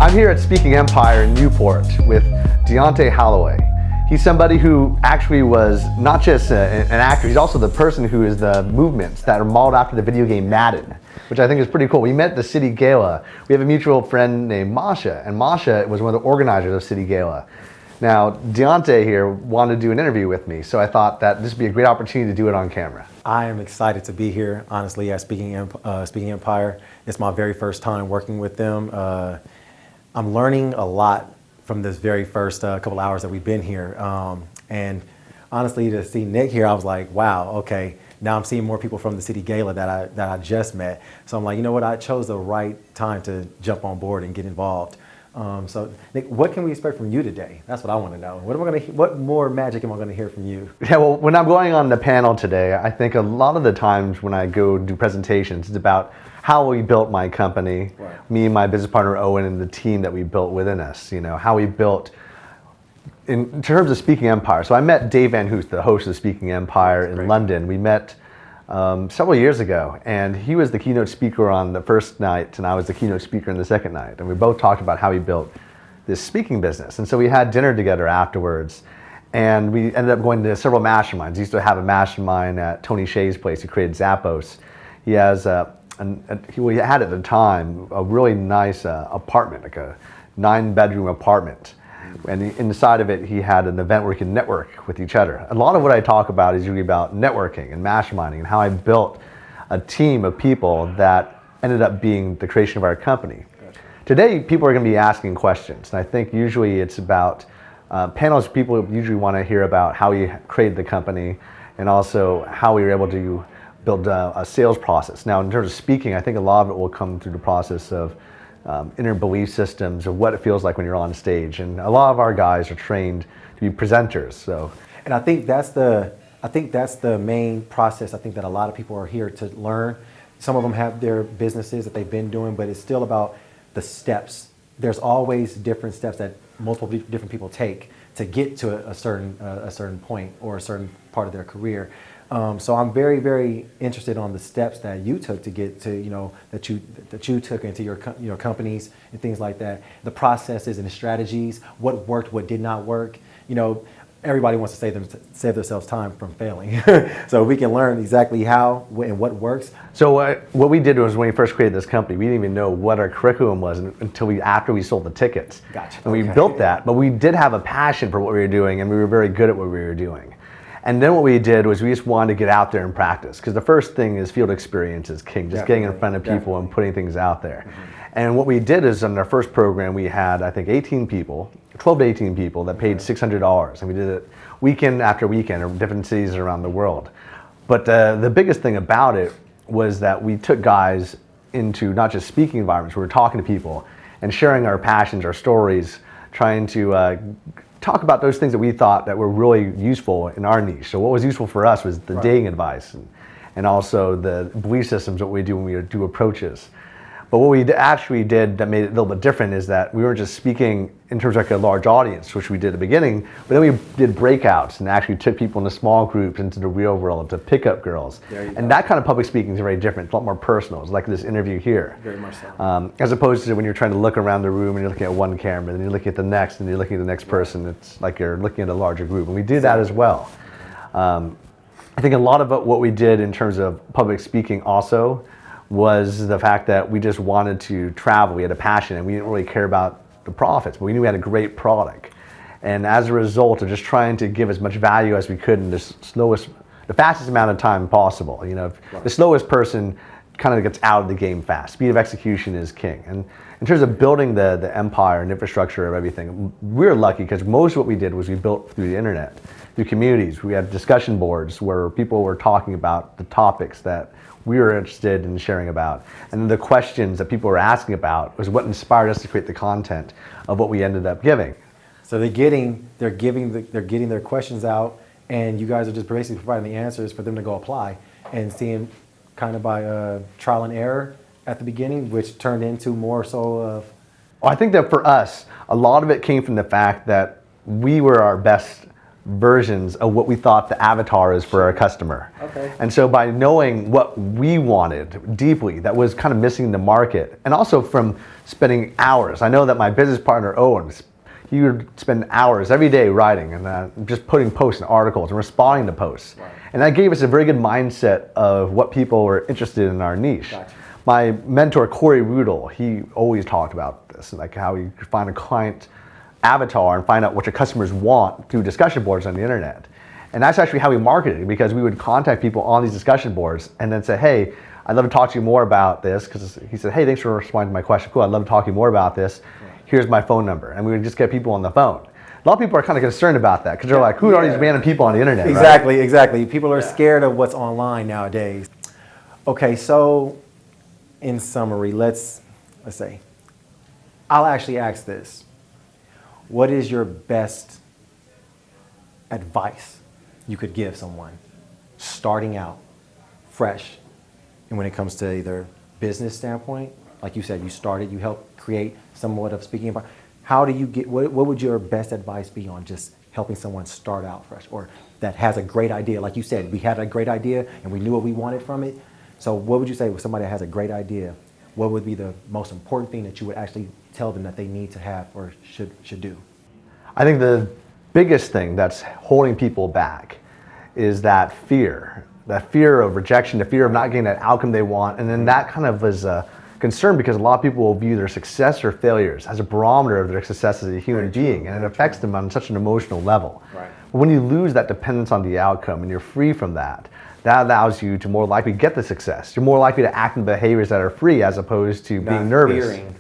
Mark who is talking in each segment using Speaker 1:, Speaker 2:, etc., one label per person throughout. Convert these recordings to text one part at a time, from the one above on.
Speaker 1: I'm here at Speaking Empire in Newport with Dionte Holloway. He's somebody who actually was not just an actor, he's also the person who is the movements that are modeled after the video game Madden, which I think is pretty cool. We met at the City Gala. We have a mutual friend named Masha, and Masha was one of the organizers of City Gala. Now, Dionte here wanted to do an interview with me, so I thought that this would be a great opportunity to do it on camera.
Speaker 2: I am excited to be here, honestly, at Speaking Empire. It's my very first time working with them. I'm learning a lot from this very first couple hours that we've been here. And honestly, to see Nick here, I was like, wow, okay. Now I'm seeing more people from the City Gala that I just met. So I'm like, you know what, I chose the right time to jump on board and get involved. So Nick, what can we expect from you today? That's what I want to know. What more magic am I going to hear from you?
Speaker 1: Yeah, well, when I'm going on the panel today, I think a lot of the times when I go do presentations, it's about how we built my company, right. Me and my business partner Owen and the team that we built within us, you know, how we built in terms of Speaking Empire. So I met Dave Van Hoos, the host of Speaking Empire in London. We met several years ago, and he was the keynote speaker on the first night, and I was the keynote speaker on the second night. And we both talked about how he built this speaking business. And so we had dinner together afterwards, and we ended up going to several masterminds. He used to have a mastermind at Tony Hsieh's place, who created Zappos. He has he had at the time a really nice apartment, like a 9-bedroom apartment. And inside of it, he had an event where he could network with each other. A lot of what I talk about is usually about networking and masterminding and how I built a team of people that ended up being the creation of our company. Gotcha. Today, people are going to be asking questions. And I think usually it's about panels. People usually want to hear about how we created the company and also how we were able to build a sales process. Now, in terms of speaking, I think a lot of it will come through the process of inner belief systems of what it feels like when you're on stage. And a lot of our guys are trained to be presenters. So,
Speaker 2: and I think that's the main process. I think that a lot of people are here to learn. Some of them have their businesses that they've been doing, but it's still about the steps. There's always different steps that multiple different people take to get to a certain point or a certain part of their career. So I'm very, very interested on the steps that you took to get to, you know, that you took into your companies and things like that. The processes and the strategies, what worked, what did not work. You know, everybody wants to save themselves time from failing. So we can learn exactly how and what works.
Speaker 1: So what we did was when we first created this company, we didn't even know what our curriculum was until after we sold the tickets.
Speaker 2: Gotcha.
Speaker 1: And we built that, but we did have a passion for what we were doing, and we were very good at what we were doing. And then what we did was we just wanted to get out there and practice, because the first thing is field experience is king, just getting in front of people and putting things out there. Mm-hmm. And what we did is in our first program, we had, I think, 12 to 18 people that paid $600. And we did it weekend after weekend in different cities around the world. But the biggest thing about it was that we took guys into not just speaking environments, we were talking to people and sharing our passions, our stories, trying to talk about those things that we thought that were really useful in our niche. So what was useful for us was the dating advice and also the belief systems, what we do when we do approaches. But what we actually did that made it a little bit different is that we weren't just speaking in terms of like a large audience, which we did at the beginning, but then we did breakouts and actually took people into small groups into the real world to pick up girls. And that kind of public speaking is very different. It's a lot more personal. It's like this interview here.
Speaker 2: Very much so.
Speaker 1: As opposed to when you're trying to look around the room and you're looking at one camera, and then you're looking at the next, and you're looking at the next person. It's like you're looking at a larger group. And we did that as well. I think a lot of what we did in terms of public speaking also was the fact that we just wanted to travel. We had a passion and we didn't really care about the profits, but we knew we had a great product. And as a result of just trying to give as much value as we could in the fastest amount of time possible. You know, the slowest person kind of gets out of the game fast. Speed of execution is king. And in terms of building the empire and infrastructure of everything, we're lucky because most of what we did was we built through the internet, through communities. We had discussion boards where people were talking about the topics that we were interested in sharing about. And then the questions that people were asking about was what inspired us to create the content of what we ended up giving.
Speaker 2: So they're getting their questions out, and you guys are just basically providing the answers for them to go apply, and seeing kind of by trial and error at the beginning, which turned into more so of.
Speaker 1: Well, I think that for us, a lot of it came from the fact that we were our best versions of what we thought the avatar is for our customer.
Speaker 2: Okay.
Speaker 1: And so by knowing what we wanted deeply, that was kind of missing in the market, and also from spending hours. I know that my business partner, Owen, he would spend hours every day writing and just putting posts and articles and responding to posts.
Speaker 2: Right.
Speaker 1: And that gave us a very good mindset of what people were interested in our niche.
Speaker 2: Gotcha.
Speaker 1: My mentor, Corey Rudel, he always talked about this, like how you could find a client avatar and find out what your customers want through discussion boards on the internet. And that's actually how we marketed, because we would contact people on these discussion boards and then say, hey, I'd love to talk to you more about this, because he said, hey, thanks for responding to my question. Cool, I'd love to talk to you more about this. Here's my phone number. And we would just get people on the phone. A lot of people are kind of concerned about that, because they're like, who are these random people on the internet?
Speaker 2: Exactly,
Speaker 1: right?
Speaker 2: exactly. People are scared of what's online nowadays. Okay, so in summary, let's say, I'll actually ask this. What is your best advice you could give someone starting out fresh, and when it comes to either business standpoint, like you said, you helped create somewhat of Speaking Empire. How do you get, what would your best advice be on just helping someone start out fresh, or that has a great idea? Like you said, we had a great idea and we knew what we wanted from it. So what would you say with somebody that has a great idea? What would be the most important thing that you would actually tell them that they need to have or should do?
Speaker 1: I think the biggest thing that's holding people back is that fear of rejection, the fear of not getting that outcome they want. And then that kind of is a concern, because a lot of people will view their success or failures as a barometer of their success as a human being, and it affects them on such an emotional level.
Speaker 2: Right.
Speaker 1: But when you lose that dependence on the outcome and you're free from that, that allows you to more likely get the success. You're more likely to act in behaviors that are free, as opposed to being nervous.
Speaker 2: Fearing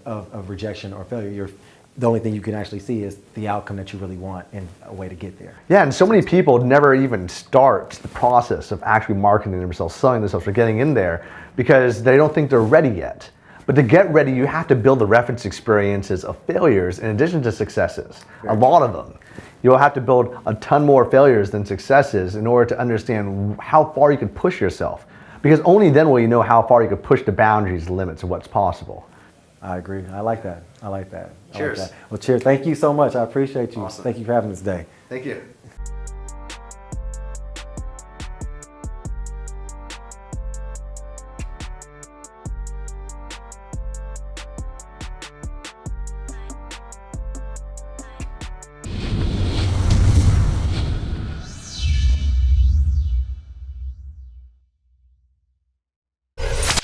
Speaker 2: of rejection or failure. The only thing you can actually see is the outcome that you really want and a way to get there.
Speaker 1: Yeah, and so many people never even start the process of actually marketing themselves, selling themselves, or getting in there, because they don't think they're ready yet. But to get ready, you have to build the reference experiences of failures in addition to successes. A lot of them. You'll have to build a ton more failures than successes in order to understand how far you can push yourself. Because only then will you know how far you can push the boundaries, the limits of what's possible.
Speaker 2: I agree. I like that.
Speaker 1: Cheers.
Speaker 2: Well, cheers. Thank you so much. I appreciate you.
Speaker 1: Awesome.
Speaker 2: Thank you for having us today.
Speaker 1: Thank you.